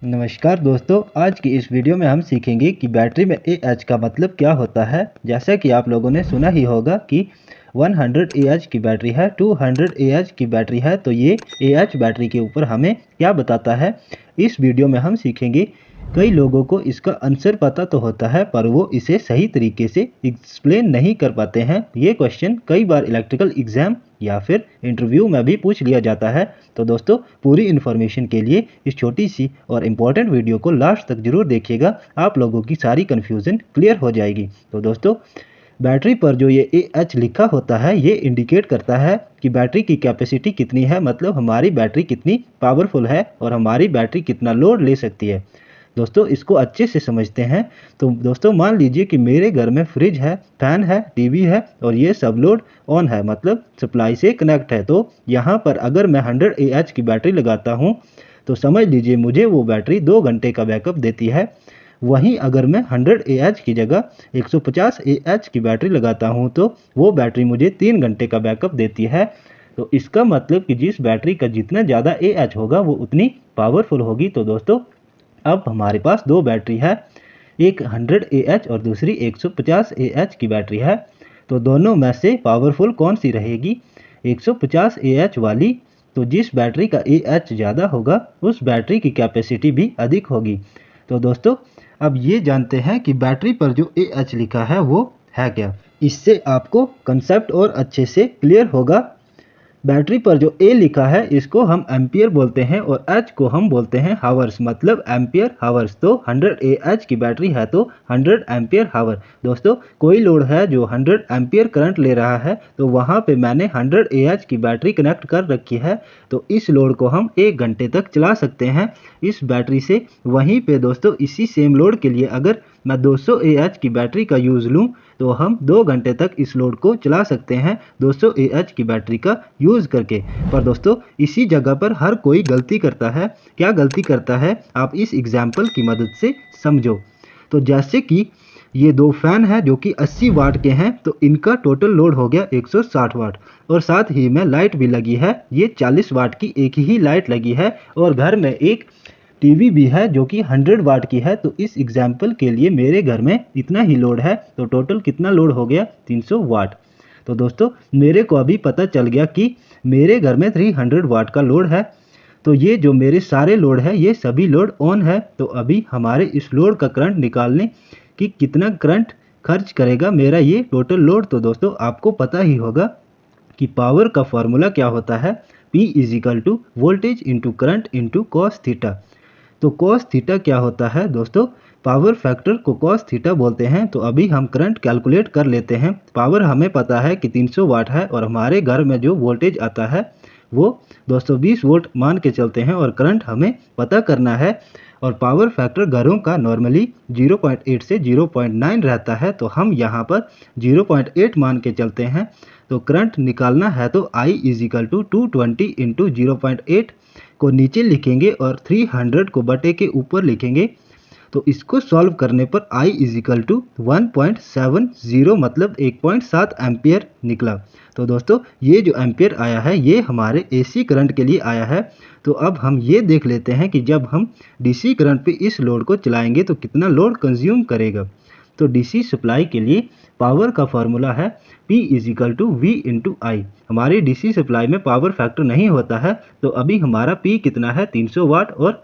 नमस्कार दोस्तों, आज की इस वीडियो में हम सीखेंगे कि बैटरी में एएच का मतलब क्या होता है। जैसा कि आप लोगों ने सुना ही होगा कि 100 एएच की बैटरी है, 200 एएच की बैटरी है, तो ये एएच बैटरी के ऊपर हमें क्या बताता है। इस वीडियो में हम सीखेंगे। कई लोगों को इसका आंसर पता तो होता है पर वो इसे सही तरीके से एक्सप्लेन नहीं कर पाते हैं। ये क्वेश्चन कई बार इलेक्ट्रिकल एग्जाम या फिर इंटरव्यू में भी पूछ लिया जाता है। तो दोस्तों, पूरी इन्फॉर्मेशन के लिए इस छोटी सी और इम्पोर्टेंट वीडियो को लास्ट तक जरूर देखिएगा, आप लोगों की सारी कन्फ्यूज़न क्लियर हो जाएगी। तो दोस्तों, बैटरी पर जो ये एएच लिखा होता है ये इंडिकेट करता है कि बैटरी की कैपेसिटी कितनी है, मतलब हमारी बैटरी कितनी पावरफुल है और हमारी बैटरी कितना लोड ले सकती है। दोस्तों, इसको अच्छे से समझते हैं। तो दोस्तों, मान लीजिए कि मेरे घर में फ्रिज है, फैन है, टीवी है और ये सब लोड ऑन है, मतलब सप्लाई से कनेक्ट है। तो यहाँ पर अगर मैं 100 एएच की बैटरी लगाता हूँ तो समझ लीजिए मुझे वो बैटरी 2 घंटे का बैकअप देती है। वहीं अगर मैं 100 एएच की जगह 150 एएच की बैटरी लगाता हूं तो वो बैटरी मुझे 3 घंटे का बैकअप देती है। तो इसका मतलब कि जिस बैटरी का जितना ज़्यादा एएच होगा वो उतनी पावरफुल होगी। तो दोस्तों, अब हमारे पास दो बैटरी है, एक 100 एएच और दूसरी 150 एएच की बैटरी है। तो दोनों में से पावरफुल कौन सी रहेगी? 150 एएच वाली। तो जिस बैटरी का एएच ज़्यादा होगा उस बैटरी की कैपेसिटी भी अधिक होगी। तो दोस्तों, अब ये जानते हैं कि बैटरी पर जो एएच लिखा है वो है क्या। इससे आपको कंसेप्ट और अच्छे से क्लियर होगा। बैटरी पर जो ए लिखा है इसको हम एम्पियर बोलते हैं और एच को हम बोलते हैं हावर्स, मतलब एम्पियर हावर्स। तो 100 एएच की बैटरी है तो 100 एम्पियर हावर। दोस्तों, कोई लोड है जो 100 एम्पियर करंट ले रहा है तो वहाँ पे मैंने 100 एएच की बैटरी कनेक्ट कर रखी है। तो इस लोड को हम 1 घंटे तक चला सकते हैं इस बैटरी से। वहीं पे दोस्तों, इसी सेम लोड के लिए अगर मैं 200 एएच की बैटरी का यूज़ लूँ तो हम 2 घंटे तक इस लोड को चला सकते हैं 200 एएच की बैटरी का यूज़ करके। पर दोस्तों, इसी जगह पर हर कोई गलती करता है। क्या गलती करता है, आप इस एग्जाम्पल की मदद से समझो। तो जैसे कि ये दो फैन हैं जो कि 80 वाट के हैं, तो इनका टोटल लोड हो गया 160 वाट और साथ ही में लाइट भी लगी है, ये 40 वाट की एक ही लाइट लगी है और घर में एक टीवी भी है जो कि 100 वाट की है। तो इस एग्जाम्पल के लिए मेरे घर में इतना ही लोड है, तो टोटल कितना लोड हो गया? 300 वाट। तो दोस्तों, मेरे को अभी पता चल गया कि मेरे घर में 300 वाट का लोड है। तो ये जो मेरे सारे लोड है ये सभी लोड ऑन है। तो अभी हमारे इस लोड का करंट निकालने कि कितना करंट खर्च करेगा मेरा ये टोटल लोड। तो दोस्तों, आपको पता ही होगा कि पावर का फॉर्मूला क्या होता है, P is equal to voltage into current into cos theta. तो कॉस थीटा क्या होता है दोस्तों? पावर फैक्टर को कॉस थीटा बोलते हैं। तो अभी हम करंट कैलकुलेट कर लेते हैं। पावर हमें पता है कि 300 वाट है और हमारे घर में जो वोल्टेज आता है वो 220 वोल्ट मान के चलते हैं और करंट हमें पता करना है। और पावर फैक्टर घरों का नॉर्मली 0.8 से 0.9 रहता है, तो हम यहाँ पर 0.8 मान के चलते हैं। तो करंट निकालना है तो I इजिकल टू 220 इंटू 0.8 को नीचे लिखेंगे और 300 को बटे के ऊपर लिखेंगे। तो इसको सॉल्व करने पर I इजिकल टू 1.70 मतलब 1.7 एम्पियर निकला। तो दोस्तों, ये जो एम्पियर आया है ये हमारे AC करंट के लिए आया है। तो अब हम ये देख लेते हैं कि जब हम DC करंट पे इस लोड को चलाएंगे तो कितना लोड कंज्यूम करेगा। तो DC सप्लाई के लिए पावर का फॉर्मूला है P is equal to V into I. हमारी DC सप्लाई में पावर फैक्टर नहीं होता है, तो अभी हमारा P कितना है? 300 वाट और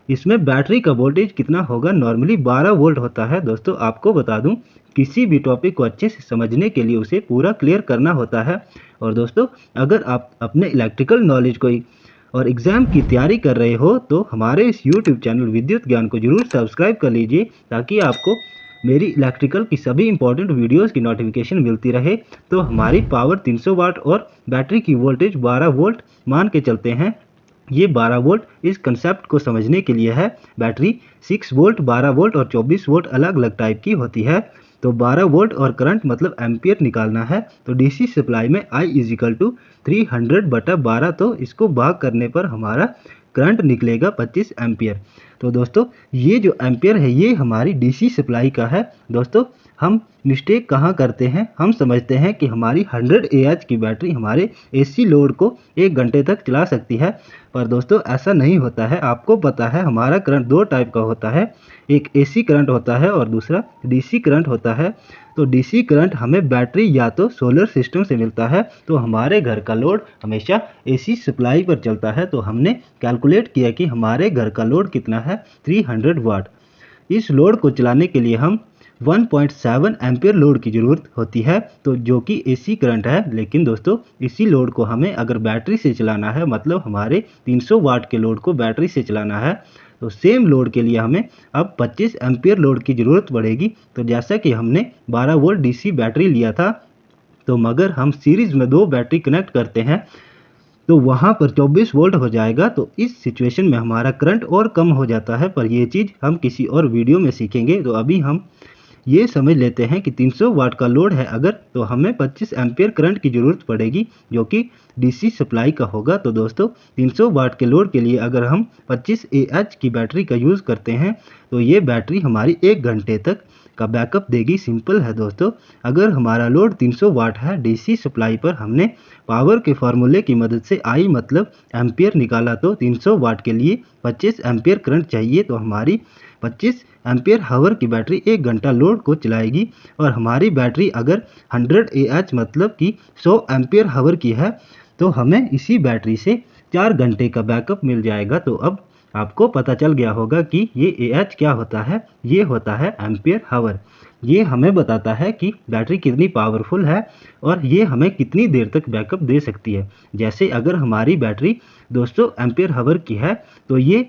इसमें बैटरी का वोल्टेज कितना होगा? नॉर्मली 12 वोल्ट होता है। दोस्तों, आपको बता दूं, किसी भी टॉपिक को अच्छे से समझने के लिए उसे पूरा क्लियर करना होता है। और दोस्तों, अगर आप अपने इलेक्ट्रिकल नॉलेज को और एग्ज़ाम की तैयारी कर रहे हो तो हमारे इस यूट्यूब चैनल विद्युत ज्ञान को जरूर सब्सक्राइब कर लीजिए ताकि आपको मेरी इलेक्ट्रिकल की सभी इंपॉर्टेंट वीडियोस की नोटिफिकेशन मिलती रहे। तो हमारी पावर 300 वाट और बैटरी की वोल्टेज 12 वोल्ट मान के चलते हैं। ये 12 वोल्ट इस कंसेप्ट को समझने के लिए है। बैटरी 6 वोल्ट, 12 वोल्ट और 24 वोल्ट अलग अलग टाइप की होती है। तो 12 वोल्ट और करंट मतलब एम्पियर निकालना है। तो DC सप्लाई में I इजिकल टू 300 बटा 12, तो इसको भाग करने पर हमारा करंट निकलेगा 25 एम्पियर। तो दोस्तों ये जो एम्पियर है ये हमारी डीसी सप्लाई का है। दोस्तों हम मिस्टेक कहाँ करते हैं, हम समझते हैं कि हमारी 100 AH की बैटरी हमारे एसी लोड को 1 घंटे तक चला सकती है, पर दोस्तों ऐसा नहीं होता है। आपको पता है हमारा करंट 2 टाइप का होता है, एक एसी करंट होता है और दूसरा डीसी करंट होता है। तो डीसी करंट हमें बैटरी या तो सोलर सिस्टम से मिलता है, तो हमारे घर का लोड हमेशा एसी सप्लाई पर चलता है। तो हमने कैलकुलेट किया कि हमारे घर का लोड कितना है, 300 वाट। इस लोड को चलाने के लिए हम 1.7 एम्पियर लोड की ज़रूरत होती है, तो जो कि एसी करंट है। लेकिन दोस्तों इसी लोड को हमें अगर बैटरी से चलाना है, मतलब हमारे 300 वाट के लोड को बैटरी से चलाना है, तो सेम लोड के लिए हमें अब 25 एम्पियर लोड की ज़रूरत पड़ेगी। तो जैसा कि हमने 12 वोल्ट डीसी बैटरी लिया था, तो मगर हम सीरीज़ में 2 बैटरी कनेक्ट करते हैं तो वहाँ पर 24 वोल्ट हो जाएगा। तो इस सिचुएशन में हमारा करंट और कम हो जाता है, पर ये चीज़ हम किसी और वीडियो में सीखेंगे। तो अभी हम ये समझ लेते हैं कि 300 वाट का लोड है अगर, तो हमें 25 एम्पियर करंट की ज़रूरत पड़ेगी जो कि डीसी सप्लाई का होगा। तो दोस्तों 300 वाट के लोड के लिए अगर हम 25 AH की बैटरी का यूज़ करते हैं तो ये बैटरी हमारी 1 घंटे तक का बैकअप देगी। सिंपल है दोस्तों। अगर हमारा लोड 300 वाट है, डीसी सप्लाई पर हमने पावर के फार्मूले की मदद से आई मतलब एम्पियर निकाला, तो 300 वाट के लिए 25 एम्पियर करंट चाहिए। तो हमारी 25 एम्पियर हावर की बैटरी 1 घंटा लोड को चलाएगी। और हमारी बैटरी अगर 100 AH मतलब कि 100 एम्पियर हावर की है, तो हमें इसी बैटरी से 4 घंटे का बैकअप मिल जाएगा। तो अब आपको पता चल गया होगा कि ये AH क्या होता है। ये होता है एम्पियर हावर। ये हमें बताता है कि बैटरी कितनी पावरफुल है और ये हमें कितनी देर तक बैकअप दे सकती है। जैसे अगर हमारी बैटरी 200 एम्पियर हावर की है तो ये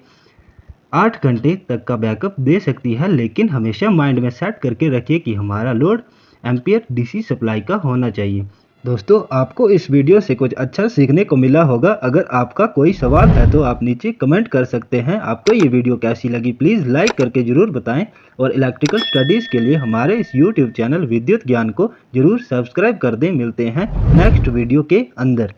8 घंटे तक का बैकअप दे सकती है। लेकिन हमेशा माइंड में सेट करके रखिए कि हमारा लोड एम्पियर डीसी सप्लाई का होना चाहिए। दोस्तों आपको इस वीडियो से कुछ अच्छा सीखने को मिला होगा। अगर आपका कोई सवाल है तो आप नीचे कमेंट कर सकते हैं। आपको ये वीडियो कैसी लगी प्लीज़ लाइक करके ज़रूर बताएं और इलेक्ट्रिकल स्टडीज़ के लिए हमारे इस यूट्यूब चैनल विद्युत ज्ञान को ज़रूर सब्सक्राइब कर दें। मिलते हैं नेक्स्ट वीडियो के अंदर।